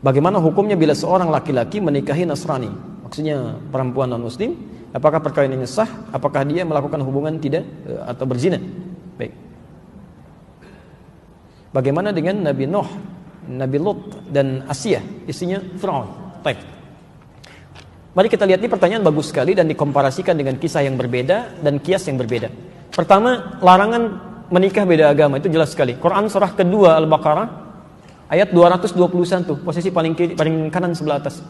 Bagaimana hukumnya bila seorang laki-laki menikahi Nasrani? Maksudnya perempuan non-muslim, apakah perkawinannya sah? Apakah dia melakukan hubungan tidak atau berzina? Baik. Bagaimana dengan Nabi Nuh, Nabi Lut dan Asiyah, istrinya Fir'aun? Baik. Mari kita lihat, ini pertanyaan bagus sekali dan dikomparasikan dengan kisah yang berbeda dan kias yang berbeda. Pertama, larangan menikah beda agama itu jelas sekali. Quran surah kedua Al-Baqarah ayat 221, posisi paling kanan sebelah atas.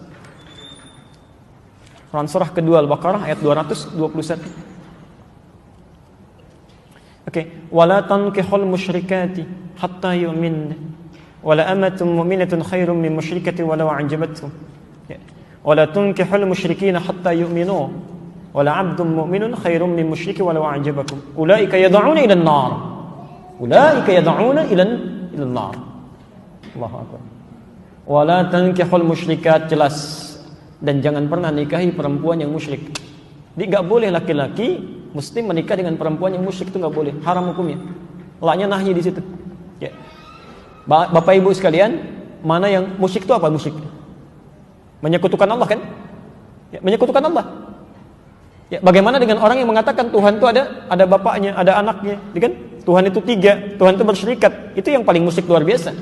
Quran surah kedua Al-Baqarah ayat 221. Oke, wala tankihul musyrikati hatta yu'min wala amatun mu'minatun khairum min musyrikati walau a'jabatkum. Wala tunkihul musyrikina hatta yu'minu wala 'abdun mu'minun khairum min musyriki walau a'jabakum. Ulaika yad'una ila an-nar. Ulaika yad'una ila an-nar. Allahu akbar. Wala tankihul musyrikat, jelas, dan jangan pernah nikahi perempuan yang musyrik. Jadi enggak boleh laki-laki muslim menikah dengan perempuan yang musyrik, itu enggak boleh, haram hukumnya. Laknya nahyi di situ. Ya. Bapak Ibu sekalian, mana yang musyrik itu apa musyrik? Menyekutukan Allah kan? Ya, menyekutukan Allah. Ya, bagaimana dengan orang yang mengatakan Tuhan itu ada bapaknya, ada anaknya, kan? Tuhan itu 3, Tuhan itu bersyirikat. Itu yang paling musyrik luar biasa.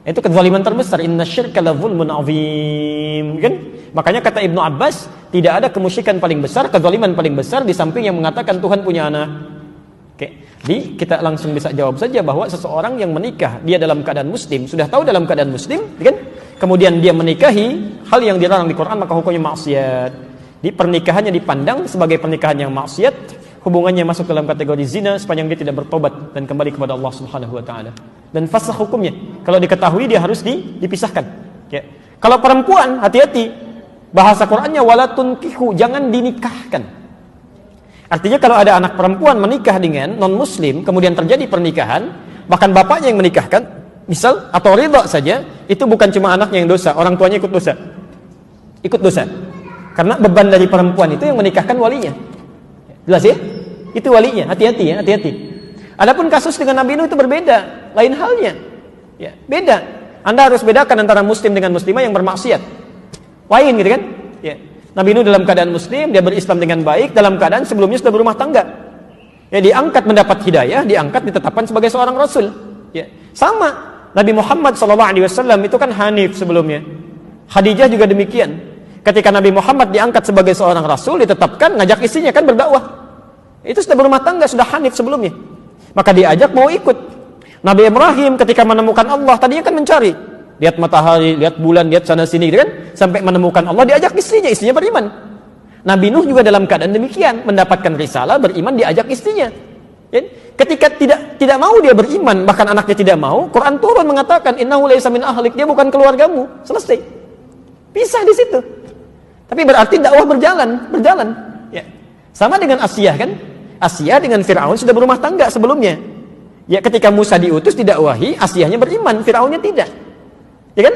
Itu kezaliman terbesar. Innasyirka lazulmun azim, kan? Makanya kata Ibnu Abbas, tidak ada kemusyrikan paling besar, kezaliman paling besar di samping yang mengatakan Tuhan punya anak. Oke. Jadi kita langsung bisa jawab saja bahwa seseorang yang menikah dia dalam keadaan muslim, sudah tahu dalam keadaan muslim, kan? Kemudian dia menikahi hal yang dilarang di Quran, maka hukumnya maksiat. Di pernikahannya dipandang sebagai pernikahan yang maksiat, hubungannya masuk dalam kategori zina sepanjang dia tidak bertobat dan kembali kepada Allah Subhanahu wa taala. Dan fasakh hukumnya. Kalau diketahui dia harus dipisahkan. Ya. Kalau perempuan, hati-hati. Bahasa Qur'annya wala tunkihu, jangan dinikahkan. Artinya kalau ada anak perempuan menikah dengan non-muslim, kemudian terjadi pernikahan, bahkan bapaknya yang menikahkan, misal, atau ridha saja, itu bukan cuma anaknya yang dosa, orang tuanya ikut dosa. Ikut dosa. Karena beban dari perempuan itu yang menikahkan walinya. Jelas ya? Itu walinya, hati-hati ya, hati-hati. Adapun kasus dengan Nabi Nuh itu berbeda, lain halnya. Ya, beda. Anda harus bedakan antara muslim dengan muslimah yang bermaksiat. Lain gitu kan? Ya. Nabi Nuh dalam keadaan muslim, dia berislam dengan baik, dalam keadaan sebelumnya sudah berumah tangga. Ya, diangkat mendapat hidayah, diangkat ditetapkan sebagai seorang rasul. Ya. Sama, Nabi Muhammad SAW itu kan hanif sebelumnya. Khadijah juga demikian. Ketika Nabi Muhammad diangkat sebagai seorang rasul, ditetapkan, ngajak istrinya kan berdakwah. Itu sudah berumah tangga, sudah hanif sebelumnya. Maka diajak mau ikut. Nabi Ibrahim ketika menemukan Allah, tadinya kan mencari. Lihat matahari, lihat bulan, lihat sana sini gitu kan, sampai menemukan Allah, diajak istrinya beriman. Nabi Nuh juga dalam keadaan demikian, mendapatkan risalah, beriman, diajak istrinya. Ya? Ketika tidak mau dia beriman, bahkan anaknya tidak mau, Quran turun mengatakan innahu laysa min ahlik, dia bukan keluargamu. Selesai. Pisah di situ. Tapi berarti dakwah berjalan. Ya. Sama dengan Asiyah kan? Asiyah dengan Fir'aun sudah berumah tangga sebelumnya. Ya, ketika Musa diutus didakwahi, Asiyahnya beriman, Fir'aunnya tidak. Ya kan?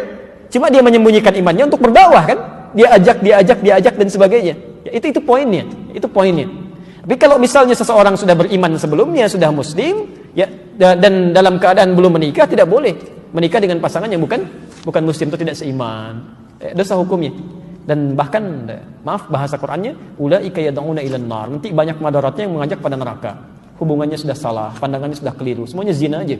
Cuma dia menyembunyikan imannya untuk berdakwah kan? Dia ajak dan sebagainya. Ya, itu poinnya. Itu poinnya. Tapi kalau misalnya seseorang sudah beriman sebelumnya, sudah muslim, ya, dan dalam keadaan belum menikah, tidak boleh menikah dengan pasangan yang bukan muslim, itu tidak seiman. Dosa hukumnya. Dan bahkan, maaf bahasa Qur'annya, ulaika yad'una ilan nar. Nanti banyak madaratnya yang mengajak pada neraka. Hubungannya sudah salah, pandangannya sudah keliru, semuanya zina aja.